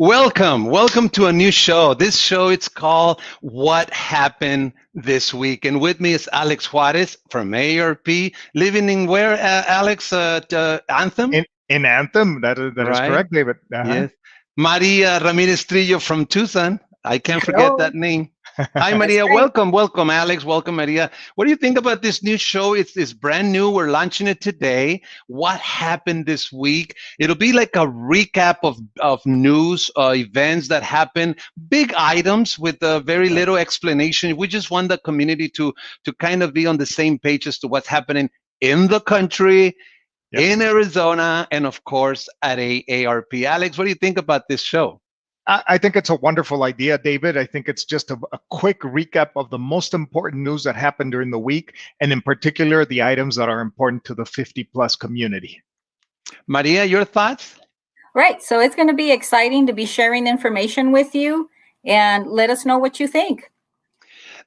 Welcome to a new show. This show, it's called What Happened This Week. And with me is Alex Juarez from AARP, living in where, Alex? Anthem? In Anthem, that is Right? correct, David. Yes. Maria Ramirez Trillo from Tucson. I can't forget Hello, that name. Hi, that's Maria. right. Welcome, Alex. Welcome, Maria. What do you think about this new show? It's brand new. We're launching it today. What happened this week? It'll be like a recap of news, events that happen, big items with very little explanation. We just want the community to kind of be on the same page as to what's happening in the country, Yep. in Arizona, and of course at AARP. Alex, what do you think about this show? I think it's a wonderful idea, David. I think it's just a quick recap of the most important news that happened during the week, and in particular, the items that are important to the 50 plus community. Maria, your thoughts? Right. So it's going to be exciting to be sharing information with you and let us know what you think.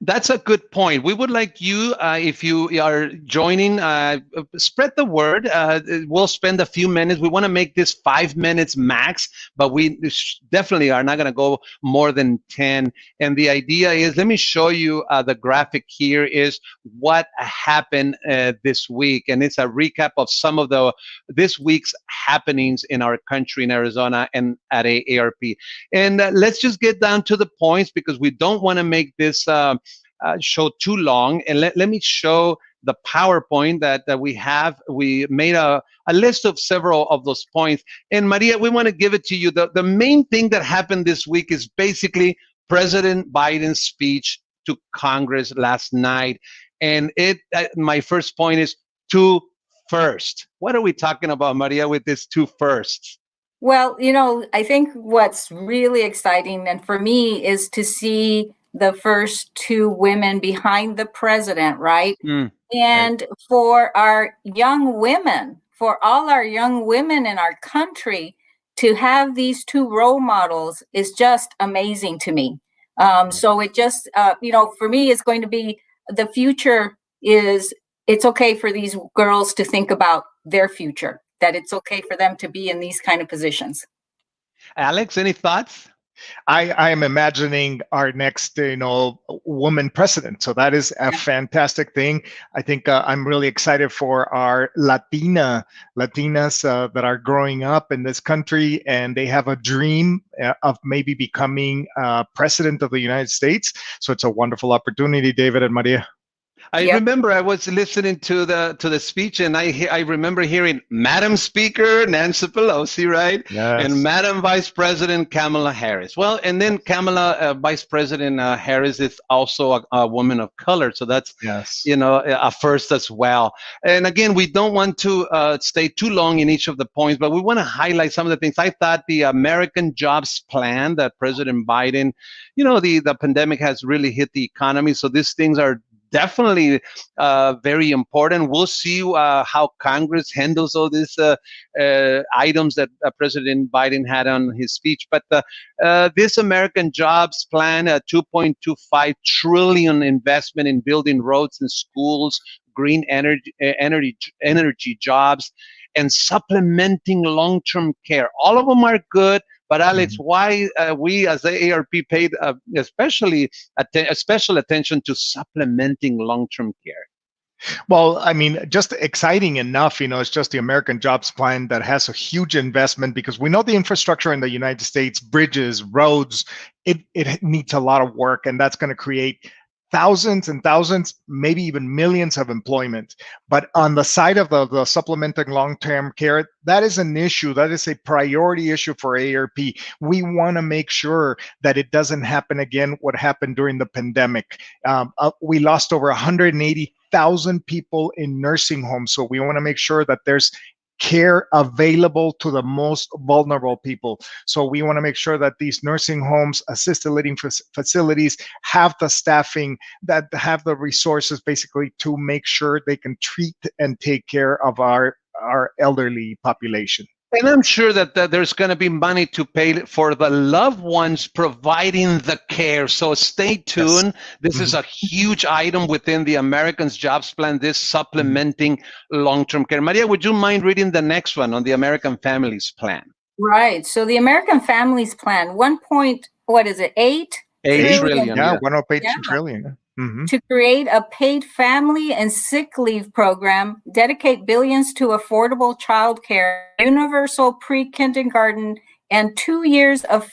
That's a good point. We would like you, if you are joining, spread the word. We'll spend a few minutes. We want to make this 5 minutes max, but we definitely are not going to go more than 10. And the idea is, let me show you the graphic here is what happened this week. And it's a recap of some of this week's happenings in our country, in Arizona, and at AARP. And let's just get down to the points because we don't want to make this show too long. And let me show the PowerPoint that we have. We made a list of several of those points. And Maria, we want to give it to you. The main thing that happened this week is basically President Biden's speech to Congress last night. And my first point is two first. What are we talking about, Maria, with this two firsts? Well, I think what's really exciting and for me is to see the first two women behind the president, right? Mm, And for our young women, for all our young women in our country, to have these two role models is just amazing to me. So it just, for me, it's going to be the future is it's okay for these girls to think about their future, that it's okay for them to be in these kind of positions. Alex, any thoughts? I am imagining our next, woman president. So that is a fantastic thing. I think I'm really excited for our Latinas that are growing up in this country, and they have a dream of maybe becoming president of the United States. So it's a wonderful opportunity, David and Maria. I Yep. remember I was listening to the speech, and I remember hearing Madam Speaker Nancy Pelosi, right? Yes. And Madam Vice President Kamala Harris. Well, and then Vice President Harris is also a woman of color, so that's Yes. a first as well. And again, we don't want to stay too long in each of the points, but we want to highlight some of the things. I thought the American Jobs Plan that President Biden, the pandemic has really hit the economy, so these things are definitely very important. We'll see how Congress handles all these items that President Biden had on his speech. But this American Jobs Plan, a $2.25 trillion investment in building roads and schools, green energy jobs, and supplementing long-term care. All of them are good. But Alex, why we as the AARP paid special attention to supplementing long-term care? Well, I mean, just exciting enough, it's just the American Jobs Plan that has a huge investment because we know the infrastructure in the United States, bridges, roads, it needs a lot of work, and that's going to create thousands and thousands, maybe even millions of employment. But on the side of the supplementing long-term care, that is an issue. That is a priority issue for AARP. We want to make sure that it doesn't happen again what happened during the pandemic. We lost over 180,000 people in nursing homes. So we want to make sure that there's care available to the most vulnerable people. So we want to make sure that these nursing homes, assisted living facilities have the staffing, that have the resources basically to make sure they can treat and take care of our elderly population. And I'm sure that there's going to be money to pay for the loved ones providing the care. So stay tuned. Yes. This is a huge item within the Americans Jobs Plan, this supplementing long-term care. Maria, would you mind reading the next one on the American Families Plan? Right. So the American Families Plan, 8 8 trillion. trillion. Yeah, Yeah. 108 Yeah. trillion. Mm-hmm. To create a paid family and sick leave program, dedicate billions to affordable childcare, universal pre-kindergarten, and 2 years of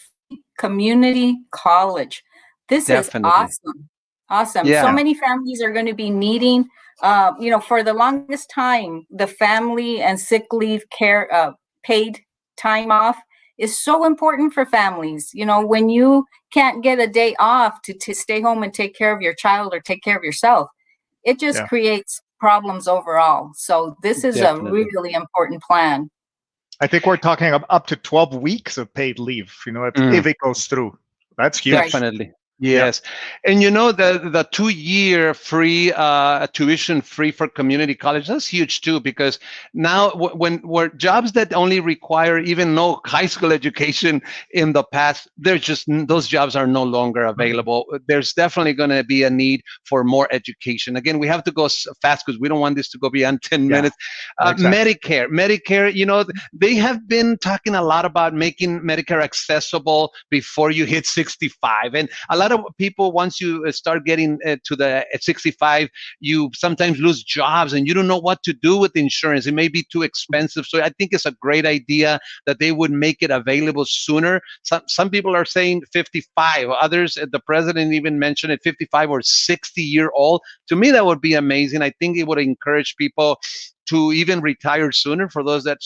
community college. This is Definitely. awesome. Awesome. So Yeah. many families are going to be needing, for the longest time, the family and sick leave care, paid time off is so important for families. When you can't get a day off to stay home and take care of your child or take care of yourself, it just Yeah. creates problems overall. So this is a Definitely. really important plan. I think we're talking up to 12 weeks of paid leave, if it goes through. That's huge. Right. Definitely. Yes. And the 2-year free tuition free for community college, that's huge too, because now when jobs that only require even no high school education in the past, those jobs are no longer available. There's definitely going to be a need for more education. Again, we have to go fast because we don't want this to go beyond 10 minutes. Exactly. Medicare, they have been talking a lot about making Medicare accessible before you hit 65. And a lot of people, once you start getting to the 65, you sometimes lose jobs and you don't know what to do with insurance. It may be too expensive. So I think it's a great idea that they would make it available sooner. Some people are saying 55. Others, the president even mentioned it, 55 or 60-year-old. To me, that would be amazing. I think it would encourage people to even retire sooner for those that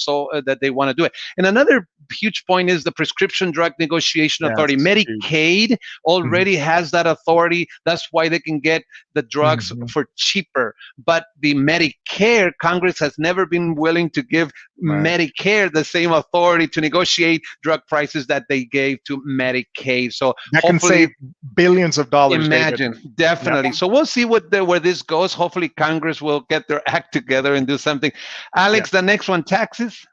they want to do it. And another huge point is the Prescription Drug Negotiation Authority. Medicaid already has that authority. That's why they can get the drugs for cheaper. But the Medicare, Congress has never been willing to give Medicare the same authority to negotiate drug prices that they gave to Medicaid. So that can save billions of dollars. Imagine, David. definitely. So we'll see where this goes. Hopefully Congress will get their act together and do something. Alex, the next one, taxes.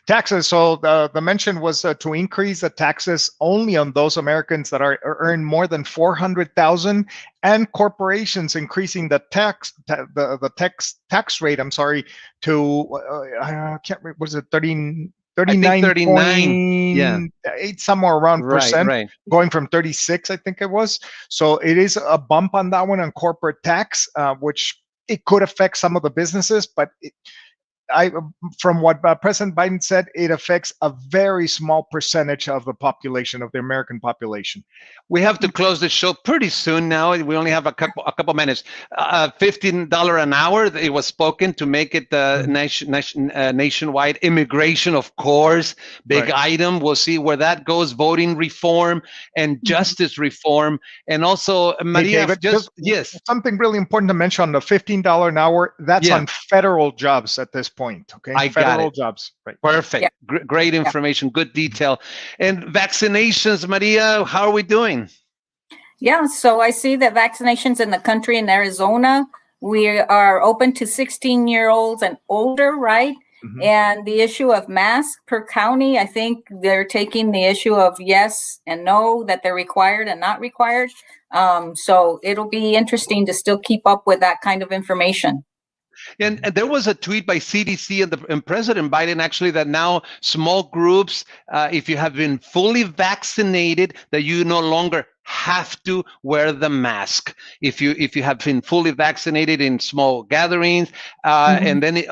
Taxes. So the mention was to increase the taxes only on those Americans that earn more than 400,000, and corporations increasing the tax rate. I'm sorry, to I can't remember. Was it 39.8, somewhere around percent, going from 36, I think it was. So it is a bump on that one on corporate tax, which it could affect some of the businesses, but from what President Biden said, it affects a very small percentage of the population, of the American population. We have to close the show pretty soon now. We only have a couple minutes. $15 an hour. It was spoken to make it nationwide. Immigration, of course, big item. We'll see where that goes. Voting reform and justice reform, and also Maria. Hey, David, yes, something really important to mention on the $15 an hour. That's on federal jobs at this point. Okay, federal jobs. Right. Perfect. Great information. Good detail. And vaccinations, Maria. How are we doing? Yeah, so I see that vaccinations in the country in Arizona, we are open to 16-year-olds and older, right? And the issue of masks per county, I think they're taking the issue of yes and no, that they're required and not required. So it'll be interesting to still keep up with that kind of information. And there was a tweet by CDC and President Biden, actually, that now small groups, if you have been fully vaccinated, that you no longer have to wear the mask if you have been fully vaccinated in small gatherings, and then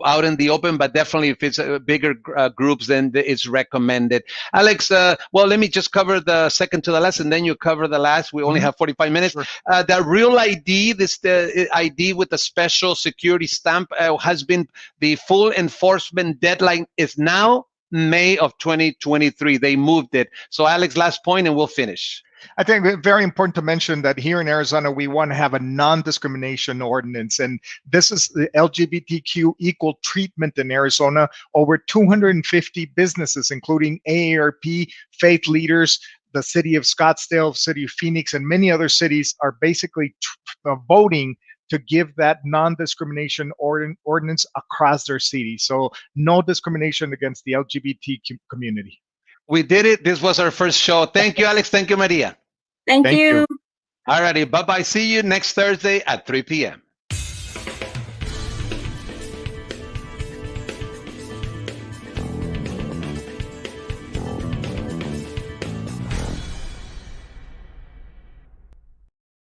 out in the open. But definitely, if it's bigger groups, then it's recommended. Alex, well, let me just cover the second to the last, and then you cover the last. We only have 45 minutes. Sure. The real ID, the ID with the special security stamp, has been the full enforcement deadline is now May of 2023. They moved it. So, Alex, last point, and we'll finish. I think it's very important to mention that here in Arizona, we want to have a non-discrimination ordinance. And this is the LGBTQ equal treatment in Arizona. Over 250 businesses, including AARP, faith leaders, the city of Scottsdale, city of Phoenix, and many other cities are basically voting to give that non-discrimination ordinance across their city. So no discrimination against the LGBTQ community. We did it. This was our first show. Thank you, Alex. Thank you, Maria. Thank you. All righty. Bye-bye. See you next Thursday at 3 p.m.